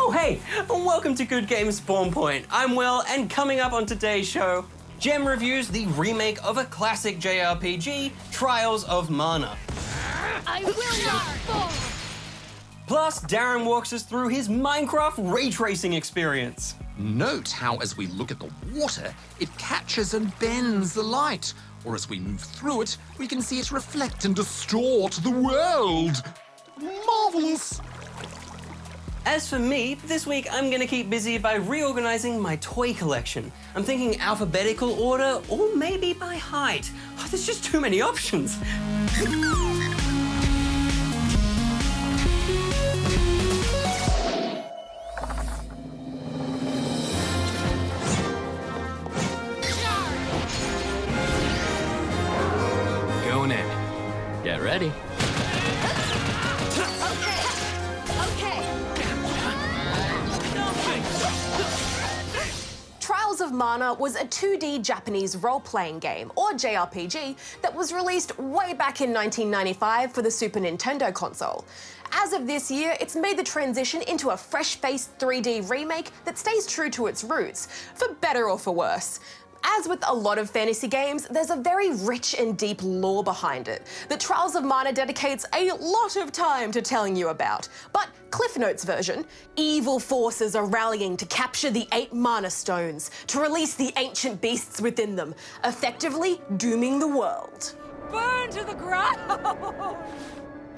Oh hey, welcome to Good Games Spawn Point. I'm Will, and coming up on today's show, Gem reviews the remake of a classic JRPG, Trials of Mana. I will not fall! Plus, Darren walks us through his Minecraft ray tracing experience. Note how as we look at the water, it catches and bends the light. Or as we move through it, we can see it reflect and distort the world. Marvelous! As for me, this week I'm gonna keep busy by reorganizing my toy collection. I'm thinking alphabetical order or maybe by height. Oh, there's just too many options. Going in. Get ready. Trials of Mana was a 2D Japanese role-playing game, or JRPG, that was released way back in 1995 for the Super Nintendo console. As of this year, it's made the transition into a fresh-faced 3D remake that stays true to its roots, for better or for worse. As with a lot of fantasy games, there's a very rich and deep lore behind it that Trials of Mana dedicates a lot of time to telling you about. But Cliff Notes version, evil forces are rallying to capture the 8 Mana Stones, to release the ancient beasts within them, effectively dooming the world. Burn to the ground!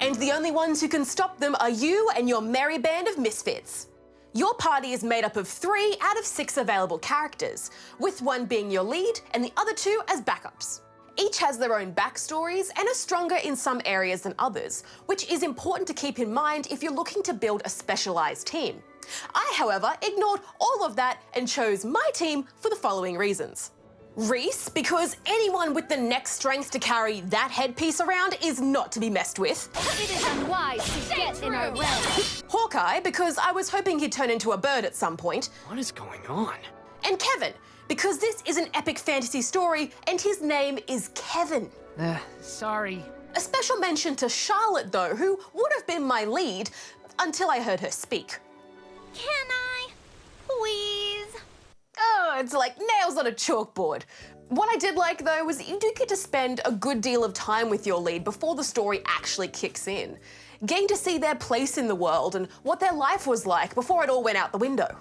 And the only ones who can stop them are you and your merry band of misfits. Your party is made up of 3 out of 6 available characters, with one being your lead and the other 2 as backups. Each has their own backstories and are stronger in some areas than others, which is important to keep in mind if you're looking to build a specialised team. I, however, ignored all of that and chose my team for the following reasons. Reese, because anyone with the neck strength to carry that headpiece around is not to be messed with. It is unwise to get in our realm. Hawkeye, because I was hoping he'd turn into a bird at some point. What is going on? And Kevin, because this is an epic fantasy story and his name is Kevin. Sorry. A special mention to Charlotte, though, who would have been my lead until I heard her speak. Can I, please? Oh, it's like nails on a chalkboard. What I did like, though, was that you do get to spend a good deal of time with your lead before the story actually kicks in. Getting to see their place in the world and what their life was like before it all went out the window.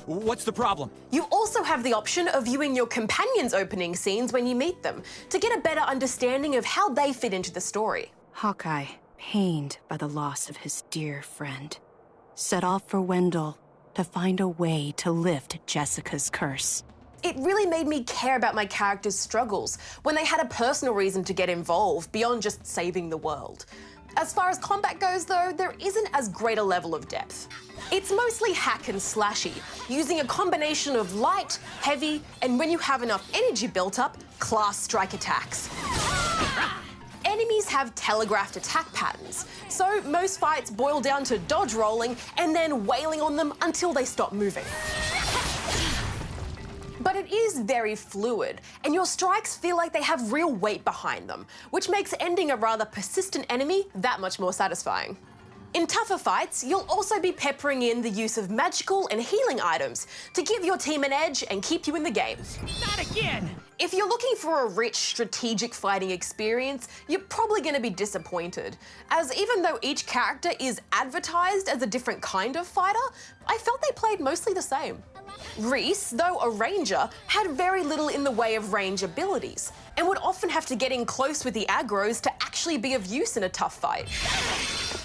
What's the problem? You also have the option of viewing your companions' opening scenes when you meet them to get a better understanding of how they fit into the story. Hawkeye, pained by the loss of his dear friend, set off for Wendell to find a way to lift Jessica's curse. It really made me care about my characters' struggles when they had a personal reason to get involved beyond just saving the world. As far as combat goes, though, there isn't as great a level of depth. It's mostly hack and slashy, using a combination of light, heavy, and when you have enough energy built up, class strike attacks. Enemies have telegraphed attack patterns, so most fights boil down to dodge rolling and then wailing on them until they stop moving. But it is very fluid, and your strikes feel like they have real weight behind them, which makes ending a rather persistent enemy that much more satisfying. In tougher fights, you'll also be peppering in the use of magical and healing items to give your team an edge and keep you in the game. Not again! If you're looking for a rich, strategic fighting experience, you're probably going to be disappointed, as even though each character is advertised as a different kind of fighter, I felt they played mostly the same. Reese, though a ranger, had very little in the way of range abilities, and would often have to get in close with the aggros to actually be of use in a tough fight.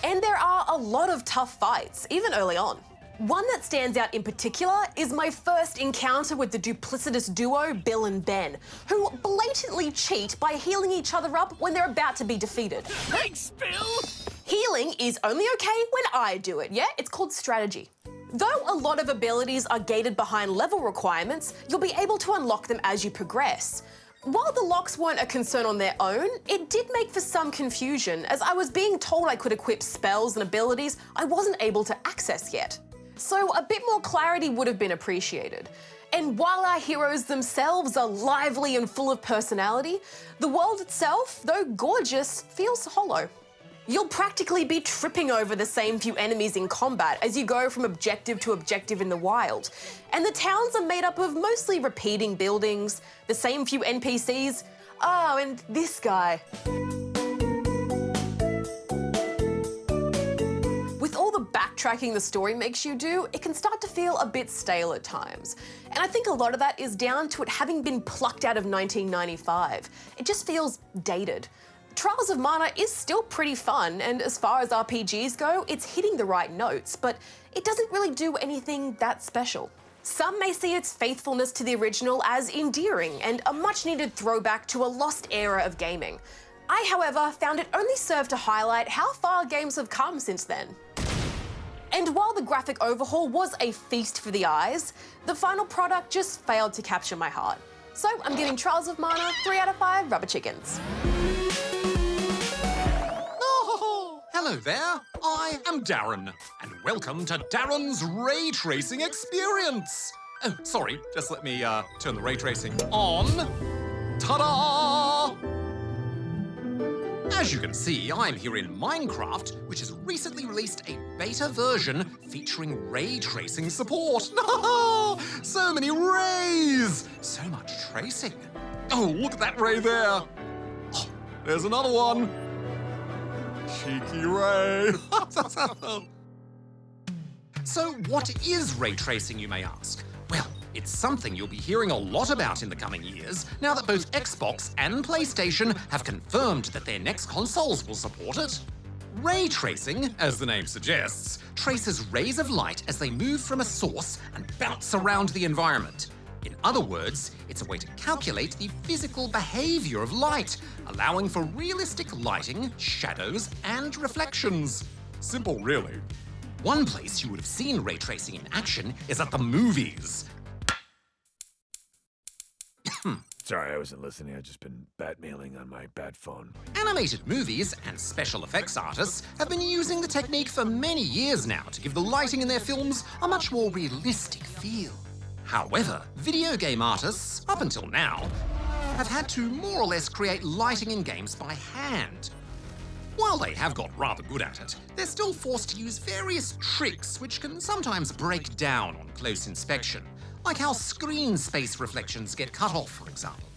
And there are a lot of tough fights, even early on. One that stands out in particular is my first encounter with the duplicitous duo Bill and Ben, who blatantly cheat by healing each other up when they're about to be defeated. Thanks, Bill! Healing is only okay when I do it, yeah? It's called strategy. Though a lot of abilities are gated behind level requirements, you'll be able to unlock them as you progress. While the locks weren't a concern on their own, it did make for some confusion, as I was being told I could equip spells and abilities I wasn't able to access yet. So a bit more clarity would have been appreciated. And while our heroes themselves are lively and full of personality, the world itself, though gorgeous, feels hollow. You'll practically be tripping over the same few enemies in combat as you go from objective to objective in the wild. And the towns are made up of mostly repeating buildings, the same few NPCs. Oh, and this guy. With all the backtracking the story makes you do, it can start to feel a bit stale at times. And I think a lot of that is down to it having been plucked out of 1995. It just feels dated. Trials of Mana is still pretty fun, and as far as RPGs go, it's hitting the right notes, but it doesn't really do anything that special. Some may see its faithfulness to the original as endearing and a much-needed throwback to a lost era of gaming. I, however, found it only served to highlight how far games have come since then. And while the graphic overhaul was a feast for the eyes, the final product just failed to capture my heart. So I'm giving Trials of Mana 3 out of 5 rubber chickens. Hello there, I am Darren, and welcome to Darren's Ray Tracing Experience. Oh, sorry, just let me turn the ray tracing on. Ta-da! As you can see, I'm here in Minecraft, which has recently released a beta version featuring ray tracing support. So many rays! So much tracing. Oh, look at that ray there. Oh, there's another one. Cheeky ray. So what is ray tracing, you may ask? Well, it's something you'll be hearing a lot about in the coming years, now that both Xbox and PlayStation have confirmed that their next consoles will support it. Ray tracing, as the name suggests, traces rays of light as they move from a source and bounce around the environment. In other words, it's a way to calculate the physical behavior of light, allowing for realistic lighting, shadows, and reflections. Simple, really. One place you would have seen ray tracing in action is at the movies. Sorry, I wasn't listening. I've just been bat-mailing on my bat phone. Animated movies and special effects artists have been using the technique for many years now to give the lighting in their films a much more realistic feel. However, video game artists, up until now, have had to more or less create lighting in games by hand. While they have got rather good at it, they're still forced to use various tricks which can sometimes break down on close inspection, like how screen space reflections get cut off, for example.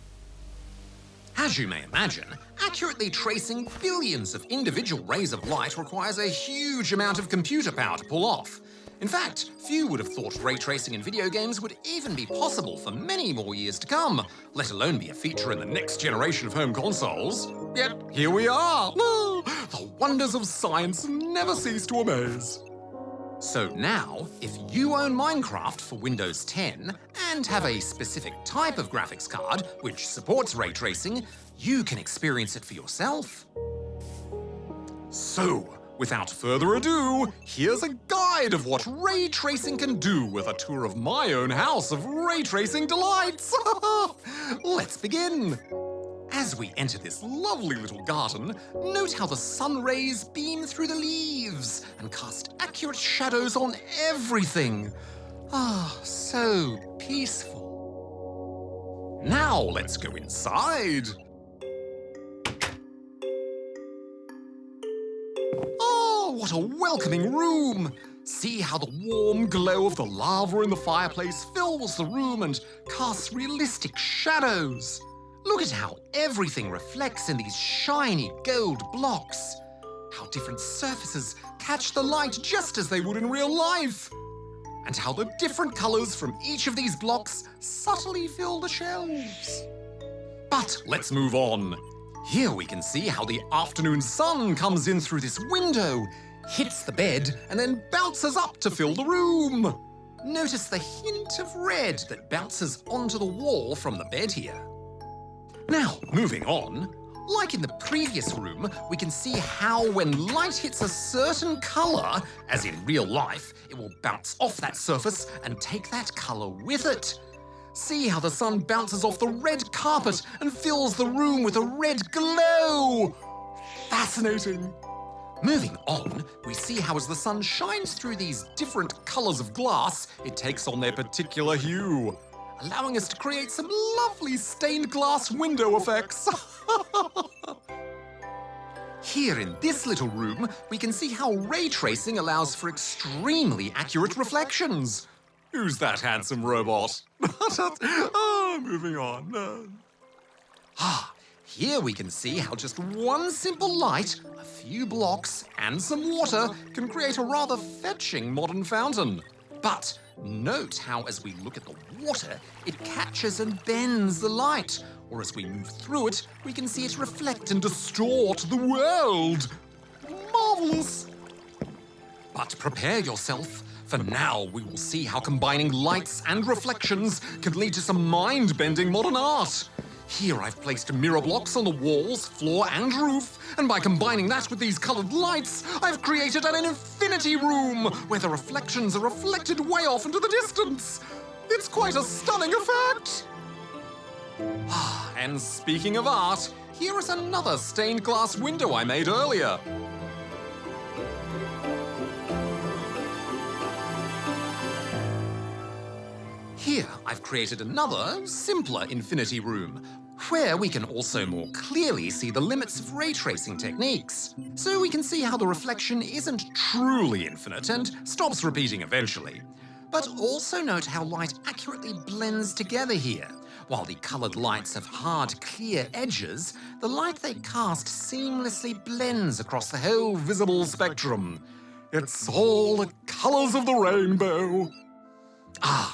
As you may imagine, accurately tracing billions of individual rays of light requires a huge amount of computer power to pull off. In fact, few would have thought ray tracing in video games would even be possible for many more years to come, let alone be a feature in the next generation of home consoles. Yet, here we are! The wonders of science never cease to amaze. So now, if you own Minecraft for Windows 10 and have a specific type of graphics card which supports ray tracing, you can experience it for yourself. So, without further ado, here's a guide of what ray tracing can do with a tour of my own house of ray tracing delights. Let's begin. As we enter this lovely little garden, note how the sun rays beam through the leaves and cast accurate shadows on everything. Ah, so peaceful. Now let's go inside. Oh, what a welcoming room! See how the warm glow of the lava in the fireplace fills the room and casts realistic shadows. Look at how everything reflects in these shiny gold blocks. How different surfaces catch the light just as they would in real life. And how the different colours from each of these blocks subtly fill the shelves. But let's move on. Here we can see how the afternoon sun comes in through this window, hits the bed, and then bounces up to fill the room. Notice the hint of red that bounces onto the wall from the bed here. Now, moving on, like in the previous room, we can see how when light hits a certain colour, as in real life, it will bounce off that surface and take that colour with it. See how the sun bounces off the red carpet and fills the room with a red glow. Fascinating. Moving on, we see how as the sun shines through these different colours of glass, it takes on their particular hue, allowing us to create some lovely stained glass window effects. Here in this little room, we can see how ray tracing allows for extremely accurate reflections. Who's that handsome robot? Moving on. Here we can see how just one simple light, a few blocks, and some water can create a rather fetching modern fountain. But note how as we look at the water, it catches and bends the light, or as we move through it, we can see it reflect and distort the world. Marvelous! But prepare yourself, for now we will see how combining lights and reflections can lead to some mind-bending modern art. Here I've placed mirror blocks on the walls, floor and roof, and by combining that with these coloured lights, I've created an infinity room where the reflections are reflected way off into the distance. It's quite a stunning effect. And speaking of art, here is another stained glass window I made earlier. Here, I've created another, simpler infinity room, where we can also more clearly see the limits of ray tracing techniques. So we can see how the reflection isn't truly infinite and stops repeating eventually. But also note how light accurately blends together here. While the coloured lights have hard, clear edges, the light they cast seamlessly blends across the whole visible spectrum. It's all the colours of the rainbow.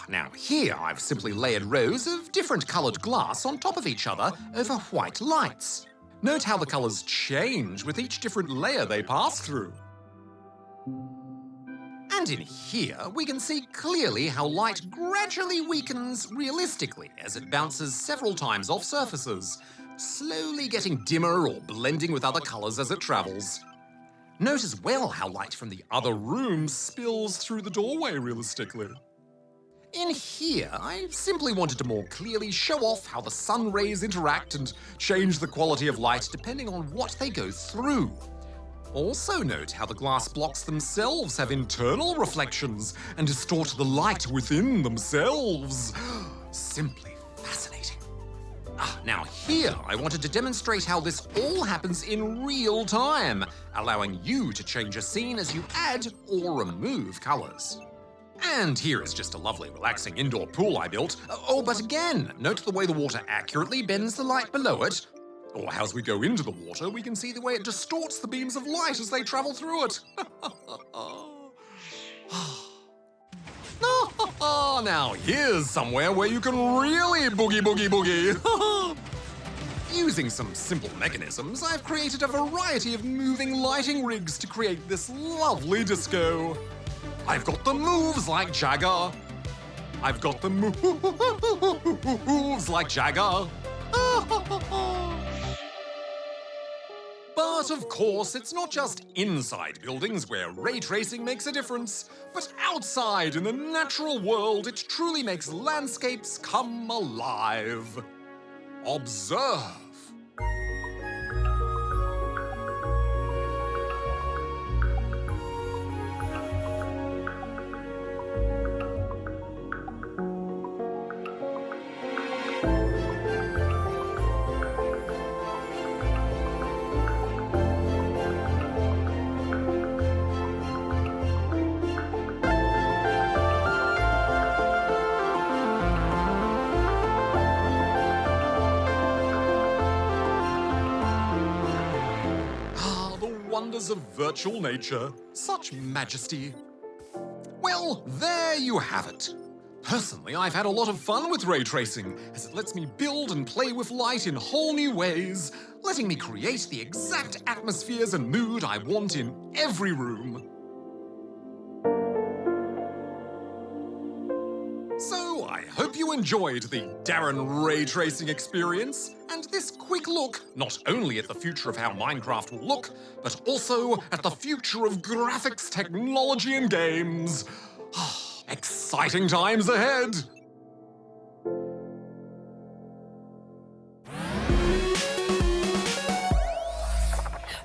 Now here I've simply layered rows of different coloured glass on top of each other over white lights. Note how the colours change with each different layer they pass through. And in here we can see clearly how light gradually weakens realistically as it bounces several times off surfaces, slowly getting dimmer or blending with other colours as it travels. Note as well how light from the other room spills through the doorway realistically. In here, I simply wanted to more clearly show off how the sun rays interact and change the quality of light depending on what they go through. Also note how the glass blocks themselves have internal reflections and distort the light within themselves. Simply fascinating. Now here, I wanted to demonstrate how this all happens in real time, allowing you to change a scene as you add or remove colours. And here is just a lovely, relaxing indoor pool I built. But again, note the way the water accurately bends the light below it. Or as we go into the water, we can see the way it distorts the beams of light as they travel through it. Now here's somewhere where you can really boogie, boogie, boogie. Using some simple mechanisms, I've created a variety of moving lighting rigs to create this lovely disco. I've got the moves like Jagger. I've got the moves like Jagger. But of course, it's not just inside buildings where ray tracing makes a difference, but outside in the natural world, it truly makes landscapes come alive. Observe. Wonders of virtual nature, such majesty. Well, there you have it. Personally, I've had a lot of fun with ray tracing, as it lets me build and play with light in whole new ways, letting me create the exact atmospheres and mood I want in every room. So, I hope you enjoyed the Darren ray tracing experience, and this quick look not only at the future of how Minecraft will look, but also at the future of graphics, technology, and games. Exciting times ahead!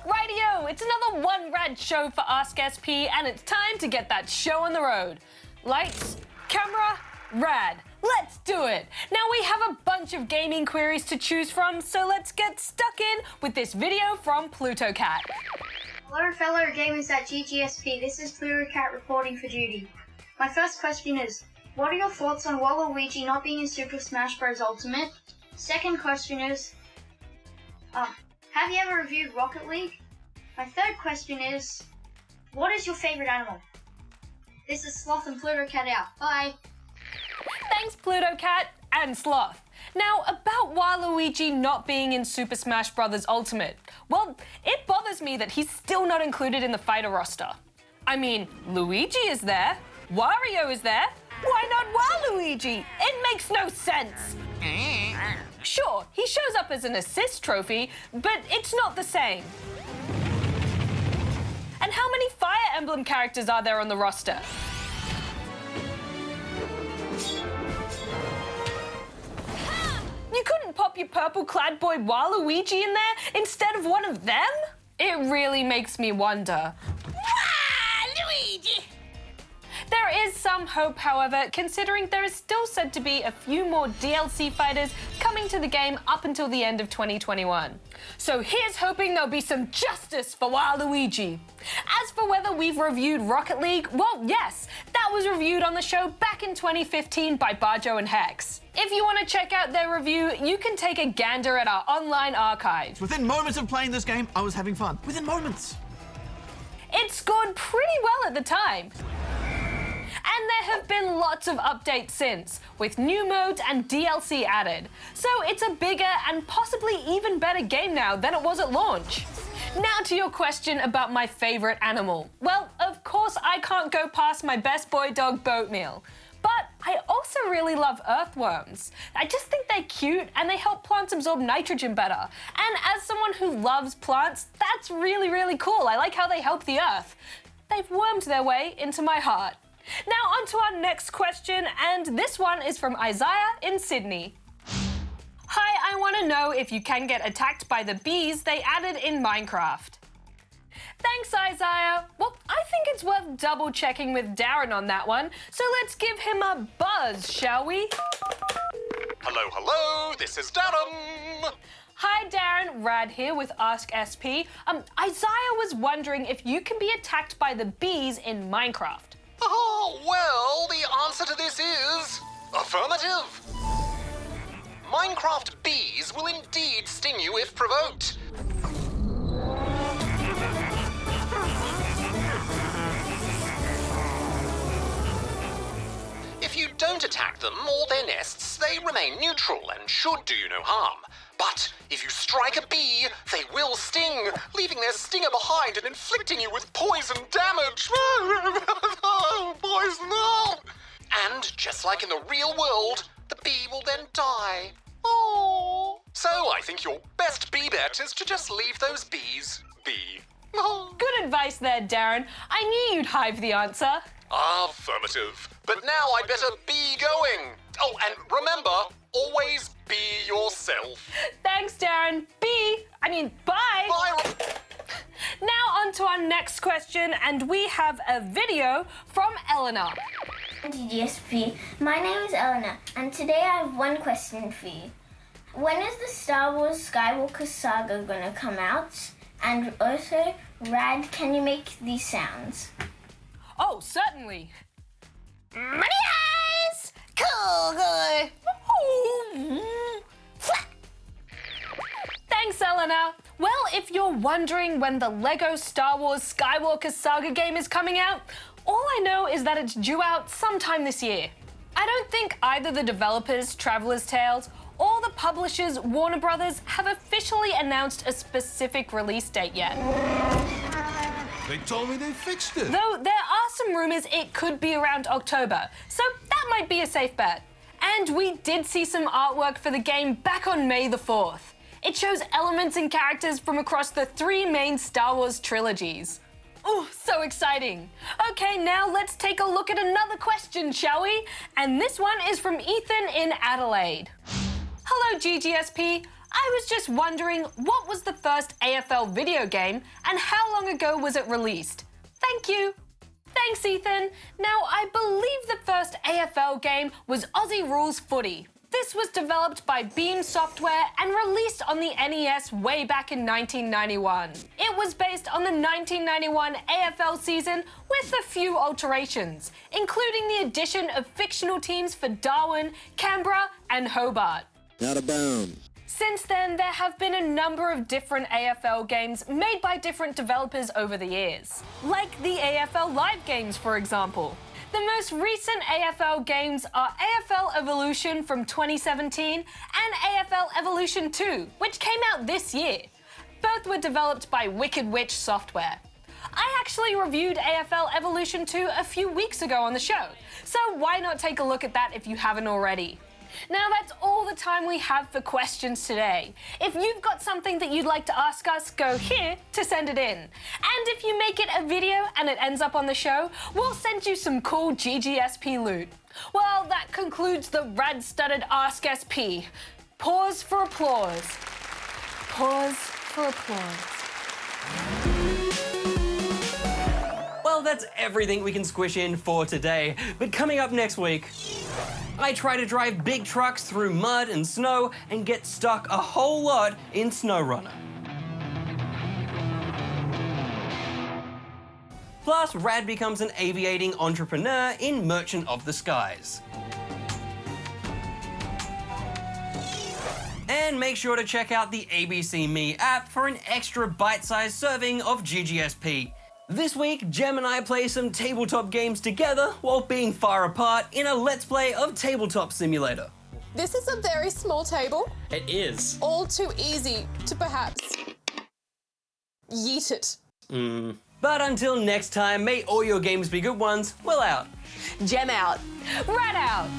Rightio, it's another one rad show for Ask SP, and it's time to get that show on the road. Lights, camera, Rad. Let's do it. Now we have a bunch of gaming queries to choose from, so let's get stuck in with this video from Pluto Cat. Hello fellow gamers at GGSP, this is Pluto Cat reporting for duty. My first question is, what are your thoughts on Waluigi not being in Super Smash Bros. Ultimate? Second question is, have you ever reviewed Rocket League? My third question is, what is your favorite animal? This is Sloth and Pluto Cat out. Bye. Thanks, Pluto Cat and Sloth. Now, about Waluigi not being in Super Smash Bros. Ultimate. Well, it bothers me that he's still not included in the fighter roster. I mean, Luigi is there, Wario is there. Why not Waluigi? It makes no sense. Sure, he shows up as an assist trophy, but it's not the same. And how many Fire Emblem characters are there on the roster? You couldn't pop your purple-clad boy Waluigi in there instead of one of them? It really makes me wonder. Waluigi! There is some hope, however, considering there is still said to be a few more DLC fighters coming to the game up until the end of 2021. So here's hoping there'll be some justice for Waluigi. As for whether we've reviewed Rocket League, well, yes, that was reviewed on the show back in 2015 by Barjo and Hex. If you want to check out their review, you can take a gander at our online archive. Within moments of playing this game, I was having fun. Within moments. It scored pretty well at the time. And there have been lots of updates since, with new modes and DLC added. So it's a bigger and possibly even better game now than it was at launch. Now to your question about my favorite animal. Well, of course I can't go past my best boy dog Boatmeal. But I also really love earthworms. I just think they're cute and they help plants absorb nitrogen better. And as someone who loves plants, that's really, really cool. I like how they help the earth. They've wormed their way into my heart. Now on to our next question, and this one is from Isaiah in Sydney. Hi, I want to know if you can get attacked by the bees they added in Minecraft. Thanks, Isaiah. Well, I think it's worth double checking with Darren on that one, so let's give him a buzz, shall we? Hello, hello, this is Darren. Hi Darren, Rad here with Ask SP. Isaiah was wondering if you can be attacked by the bees in Minecraft. Oh, well, the answer to this is affirmative. Minecraft bees will indeed sting you if provoked. If you don't attack them or their nests, they remain neutral and should do you no harm. But if you strike a bee, they will sting, leaving their stinger behind and inflicting you with poison damage. Poison! And just like in the real world, the bee will then die. Oh. So I think your best bee bet is to just leave those bees be. Good advice there, Darren. I knew you'd hive the answer. Affirmative. But now I'd better be going. Oh, and remember, always be yourself. Thanks, Darren. Bye. Bye. Now on to our next question, and we have a video from Eleanor. GGSP. My name is Eleanor, and today I have one question for you. When is the Star Wars Skywalker Saga gonna come out? And also, Rad, can you make these sounds? Oh, certainly. Money eyes! Cool guy! Thanks, Eleanor. Well, if you're wondering when the LEGO Star Wars Skywalker Saga game is coming out, all I know is that it's due out sometime this year. I don't think either the developers, Traveler's Tales, or the publishers, Warner Brothers, have officially announced a specific release date yet. They told me they fixed it. Though there are some rumors it could be around October, so that might be a safe bet. And we did see some artwork for the game back on May the 4th. It shows elements and characters from across the 3 main Star Wars trilogies. Ooh, so exciting. Okay, now let's take a look at another question, shall we? And this one is from Ethan in Adelaide. Hello, GGSP. I was just wondering, what was the first AFL video game and how long ago was it released? Thank you. Thanks, Ethan. Now, I believe the first AFL game was Aussie Rules Footy. This was developed by Beam Software and released on the NES way back in 1991. It was based on the 1991 AFL season with a few alterations, including the addition of fictional teams for Darwin, Canberra, and Hobart. Out of bounds. Since then, there have been a number of different AFL games made by different developers over the years, like the AFL Live games, for example. The most recent AFL games are AFL Evolution from 2017 and AFL Evolution 2, which came out this year. Both were developed by Wicked Witch Software. I actually reviewed AFL Evolution 2 a few weeks ago on the show, so why not take a look at that if you haven't already? Now that's all the time we have for questions today. If you've got something that you'd like to ask us, go here to send it in. And if you make it a video and it ends up on the show, we'll send you some cool GGSP loot. Well, that concludes the rad-studded Ask SP. Pause for applause. Pause for applause. Well, that's everything we can squish in for today. But coming up next week, I try to drive big trucks through mud and snow and get stuck a whole lot in SnowRunner. Plus, Rad becomes an aviating entrepreneur in Merchant of the Skies. And make sure to check out the ABC Me app for an extra bite-sized serving of GGSP. This week, Gem and I play some tabletop games together while being far apart in a Let's Play of Tabletop Simulator. This is a very small table. It is. All too easy to perhaps yeet it. But until next time, may all your games be good ones. Well out. Gem out. Rad out.